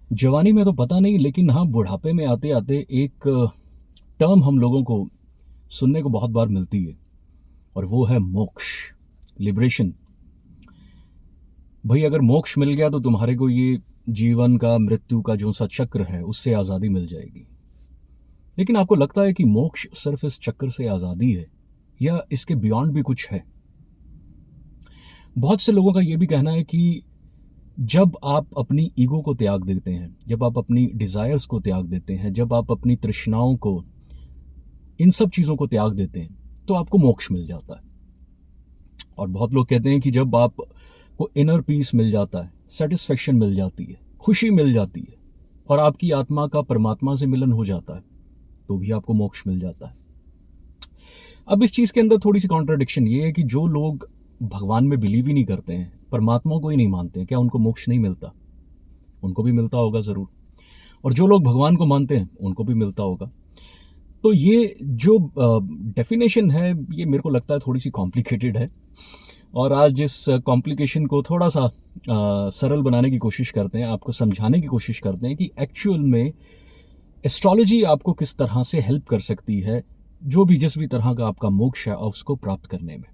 जवानी में तो पता नहीं, लेकिन हाँ, बुढ़ापे में आते-आते एक टर्म हम लोगों को सुनने को बहुत बार मिलती है और वो है मोक्ष, लिबरेशन। भई अगर मोक्ष मिल गया तो तुम्हारे को ये जीवन का, मृत्यु का जो सा चक्र है, उससे आज़ादी मिल जाएगी। लेकिन आपको लगता है कि मोक्ष सिर्फ़ इस चक्र से आज़ादी है या इसके बियॉन्ड भी कुछ है? बहुत से लोगों का ये भी कहना है कि जब आप अपनी ईगो को त्याग देते हैं, जब आप अपनी डिज़ायर्स को त्याग देते हैं, जब आप अपनी तृष्णाओं को, इन सब चीज़ों को त्याग देते हैं, तो आपको मोक्ष मिल जाता है। और बहुत लोग कहते हैं कि जब आपको इनर पीस मिल जाता है, सैटिस्फैक्शन मिल जाती है, खुशी मिल जाती है और आपकी आत्मा का परमात्मा से मिलन हो जाता है, तो भी आपको मोक्ष मिल जाता है। अब इस चीज़ के अंदर थोड़ी-सी कॉन्ट्रडिक्शन ये है कि जो लोग भगवान में बिलीव ही नहीं करते हैं, परमात्मा को ही नहीं मानते हैं, क्या उनको मोक्ष नहीं मिलता? उनको भी मिलता होगा ज़रूर। और जो लोग भगवान को मानते हैं, उनको भी मिलता होगा। तो ये जो डेफ़िनेशन है, ये मेरे को लगता है थोड़ी-सी कॉम्प्लिकेटेड है और आज इस कॉम्प्लिकेशन को थोड़ा-सा सरल बनाने की कोशिश करते हैं, आपको समझाने की कोशिश करते हैं कि एक्चुअल में एस्ट्रोलॉजी आपको किस तरह से हेल्प कर सकती है, जो भी जिस भी तरह का आपका मोक्ष है, उसको प्राप्त करने में।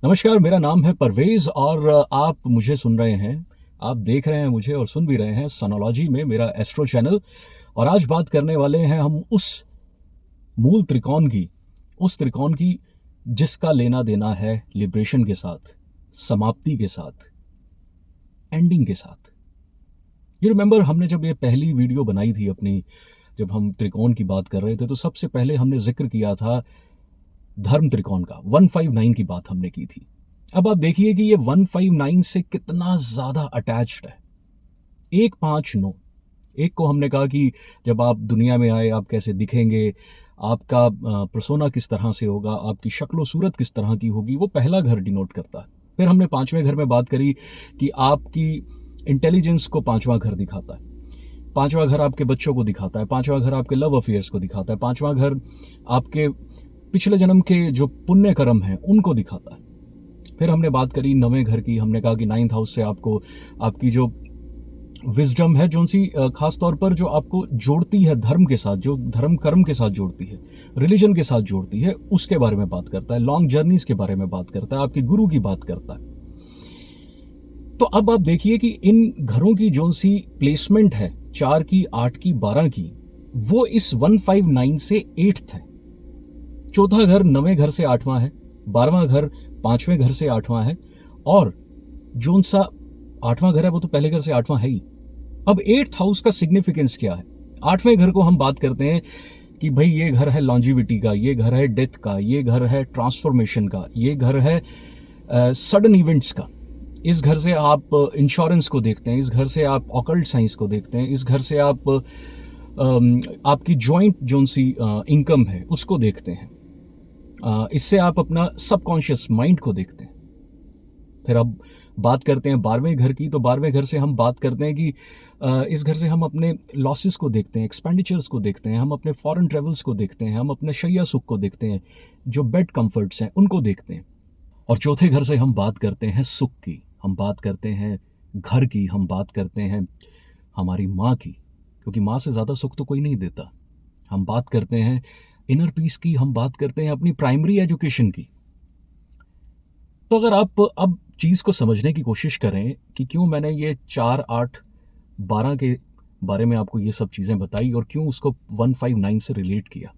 नमस्कार, मेरा नाम है परवेज़ और आप मुझे सुन रहे हैं, आप देख रहे हैं मुझे और सुन भी रहे हैं सोनोलॉजी में, मेरा एस्ट्रो चैनल। और आज बात करने वाले हैं हम उस मूल त्रिकोण की, उस त्रिकोण की जिसका लेना-देना है लिबरेशन के साथ, समाप्ति के साथ, एंडिंग के साथ। यू रिमेंबर हमने जब ये पहली वीडियो बनाई थी अपनी, जब हम त्रिकोण की बात कर रहे थे, तो सबसे पहले हमने ज़िक्र किया था धर्म त्रिकोण का, 159 की बात हमने की थी। अब आप देखिए कि ये 159 से कितना ज़्यादा अटैच्ड है। 159, एक को हमने कहा कि जब आप दुनिया में आए, आप कैसे दिखेंगे, आपका पर्सोना किस तरह से होगा, आपकी शक्ल-ओ-सूरत किस तरह की होगी, वो पहला घर डिनोट करता है। फिर हमने 5वें घर में बात करी कि आपकी इंटेलिजेंस को 5वां घर दिखाता है। 5वां घर आपके बच्चों को दिखाता है, 5वां घर आपके लव अफेयर्स को दिखाता है, 5वां घर आपके पिछले जन्म के जो पुण्य कर्म हैं, उनको दिखाता है। फिर हमने बात करी 9वें घर की, हमने कहा कि 9th हाउस से आपको आपकी जो विज़डम है, जो-सी ख़ास तौर पर जो आपको जोड़ती है धर्म के साथ, जो धर्म कर्म के साथ जोड़ती है, रिलिजन के साथ जोड़ती है, उसके बारे में बात करता है, लॉन्ग जर्नीज़ के बारे में बात करता है, आपके गुरु की बात करता है। तो अब आप देखिए कि इन घरों की जो-सी प्लेसमेंट है, 4 की, 8 की, 12 की, वो इस 159 से 8th है। चौथा घर 9वें घर से 8वां है, 12वां घर 5वें घर से 8वां है और जोन-सा 8वां घर है, वो तो पहले घर से 8वां है ही। अब 8th हाउस का सिग्निफिकेंस क्या है? 8वें घर को हम बात करते हैं कि भई ये घर है लॉन्जेविटी का, ये घर है डेथ का, ये घर है ट्रांसफॉर्मेशन का, ये घर है सडन इवेंट्स का। इस घर से आप इंश्योरेंस को देखते हैं, इस घर से आप ऑकल्ट साइंस को देखते हैं, इस घर से आप आपकी जॉइंट जोन-सी इनकम है, उसको देखते हैं। इससे आप अपना सबकॉन्शियस माइंड को देखते हैं। फिर अब बात करते हैं 12वें घर की, तो 12वें घर से हम बात करते हैं कि इस घर से हम अपने लॉसेस को देखते हैं, एक्सपेंडिचर्स को देखते हैं, हम अपने फॉरेन ट्रैवल्स को देखते हैं, हम अपने शैया सुख को देखते हैं, जो बेड कम्फर्ट्स हैं, उनको देखते हैं। और चौथे घर से हम बात करते हैं सुख की, हम बात करते हैं घर की, हम बात करते हैं हमारी माँ की, क्योंकि माँ से ज़्यादा सुख तो कोई नहीं देता। हम बात करते हैं इनर पीस की, हम बात करते हैं अपनी प्राइमरी एजुकेशन की। तो अगर आप अब चीज़ को समझने की कोशिश करें कि क्यों मैंने ये 4, 8, 12 के बारे में आपको ये सब चीज़ें बताई और क्यों उसको 159 से रिलेट किया।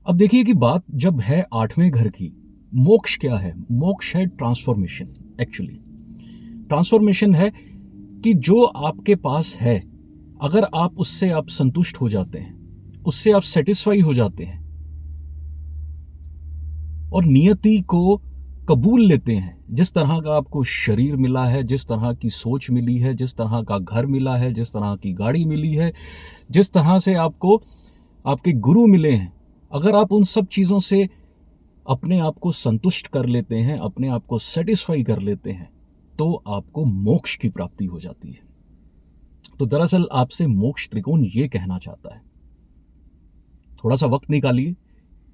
अब देखिए कि बात जब है 8वें घर की, मोक्ष क्या है? मोक्ष है ट्रांसफॉर्मेशन एक्चुअली। ट्रांसफॉर्मेशन है कि जो आपके पास है, अगर आप उससे आप संतुष्ट हो जाते हैं, उससे आप सैटिस्फाई हो जाते हैं और नियति को कबूल लेते हैं, जिस तरह का आपको शरीर मिला है, जिस तरह की सोच मिली है, जिस तरह का घर मिला है, जिस तरह की गाड़ी मिली है, जिस तरह से आपको आपके गुरु मिले हैं, अगर आप उन सब चीज़ों से अपने आप को संतुष्ट कर लेते हैं, अपने आप को सैटिस्फाई कर लेते हैं, तो आपको मोक्ष की प्राप्ति हो जाती है। तो दरअसल आपसे मोक्ष त्रिकोण ये कहना चाहता है। थोड़ा-सा वक़्त निकालिए,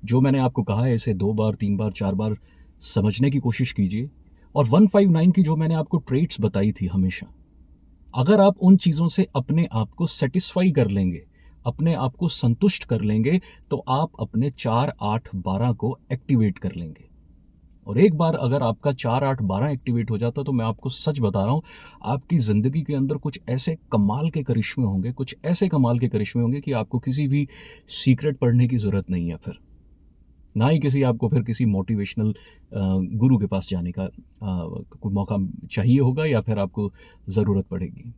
जो मैंने आपको कहा है इसे 2 बार, 3 बार, 4 बार समझने की कोशिश कीजिए और 159 की जो मैंने आपको ट्रेट्स बताई थी हमेशा, अगर आप उन चीज़ों से अपने आप को सेटिस्फाई कर लेंगे, अपने आप को संतुष्ट कर लेंगे, तो आप अपने 4, 8, 12 को एक्टिवेट कर लेंगे। और एक बार अगर आपका 4, 8, 12 एक्टिवेट हो जाता, तो मैं आपको सच बता रहा हूँ, आपकी ज़िंदगी के अंदर कुछ ऐसे कमाल के करिश्मे होंगे, कुछ ऐसे कमाल के करिश्मे होंगे कि आपको किसी भी सीक्रेट पढ़ने की ज़रूरत नहीं है फिर। ना ही किसी आपको फिर किसी मोटिवेशनल गुरु के पास जाने का कोई मौका चाहिए होगा या फिर आपको ज़रूरत पड़ेगी।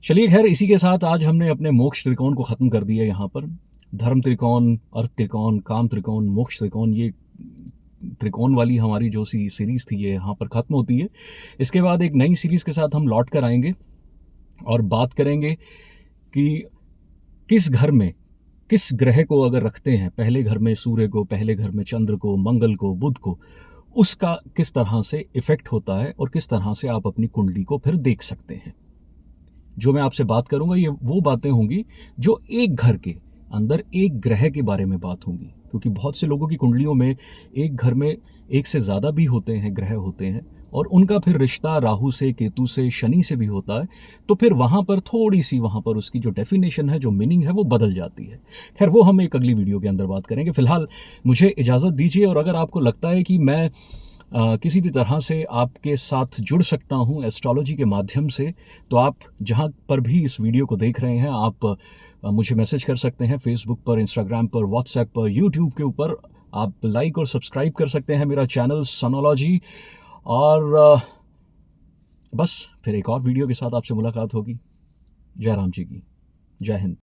चलिए खैर, इसी के साथ आज हमने अपने मोक्ष त्रिकोण को ख़त्म कर दिया यहाँ पर। धर्म त्रिकोण, अर्थ त्रिकोण, काम त्रिकोण, मोक्ष त्रिकोण, ये त्रिकोण वाली हमारी जो सी सीरीज़ थी ये यहाँ पर ख़त्म होती है। इसके बाद एक नई सीरीज़ के साथ हम लौट कर आएँगे और बात करेंगे कि किस घर में किस ग्रह को अगर रखते हैं, पहले घर में सूर्य को, पहले घर में चंद्र को, मंगल को, बुध को, उसका किस तरह से इफ़ेक्ट होता है और किस तरह से आप अपनी कुंडली को फिर देख सकते हैं। जो मैं आपसे बात करूँगा ये वो बातें होंगी जो एक घर के अंदर एक ग्रह के बारे में बात होंगी, क्योंकि बहुत से लोगों की कुंडलियों में एक घर में एक से ज़्यादा भी होते हैं, ग्रह होते हैं, और उनका फिर रिश्ता राहु से, केतु से, शनि से भी होता है। तो फिर वहाँ पर थोड़ी-सी वहाँ पर उसकी जो डेफ़िनेशन है, जो मीनिंग है, वो बदल जाती है। ख़ैर वो हम एक अगली वीडियो के अंदर बात करेंगे। फ़िलहाल मुझे इजाज़त दीजिए, और अगर आपको लगता है कि मैं किसी भी तरह से आपके साथ जुड़ सकता हूँ एस्ट्रोलॉजी के माध्यम से, तो आप जहाँ पर भी इस वीडियो को देख रहे हैं, आप मुझे मैसेज कर सकते हैं फ़ेसबुक पर, इंस्टाग्राम पर, व्हाट्सएप पर, यूट्यूब के ऊपर। आप लाइक और सब्सक्राइब कर सकते हैं मेरा चैनल सनोलॉजी। और बस फिर एक और वीडियो के साथ आपसे मुलाकात होगी। जय राम जी की। जय हिंद।